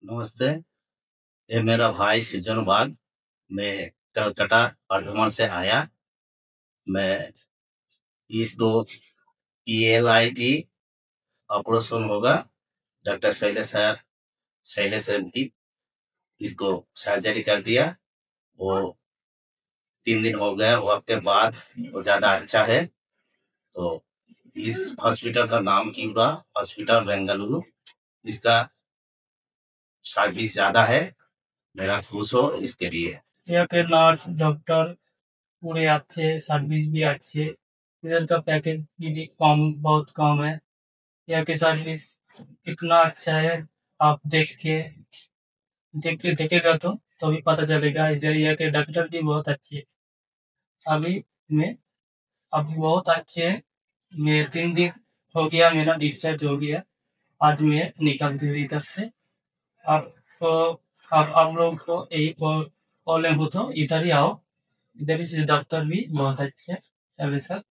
नमस्ते। ये मेरा भाई सृजन वाघ। मैं कलकत्ता बर्धमान से आया। मैं इसको PLID ऑपरेशन होगा। डॉक्टर शैलेश भी इसको सर्जरी कर दिया। वो 3 दिन हो गया। वक्त के बाद वो ज्यादा अच्छा है। तो इस हॉस्पिटल का नाम क्यूरा हॉस्पिटल बेंगलुरु। इसका सर्विस ज्यादा है। मेरा खुश हो इसके लिए। यहाँ के नर्स डॉक्टर पूरे अच्छे, सर्विस भी अच्छे। इधर का पैकेज भी बहुत कम है। यहाँ की सर्विस इतना अच्छा है, आप देखेगा तो तभी पता चलेगा। इधर यहाँ के डॉक्टर भी बहुत अच्छे हैं। अभी मैं अभी बहुत अच्छे हैं। मैं 3 दिन हो गया, मेरा डिस्चार्ज हो गया। आज मैं निकलती हुई इधर से। आपको आप लोग को यही बोले हो तो इधर ही आओ। इधर से डॉक्टर भी बहुत अच्छे हैं। चलिए सर।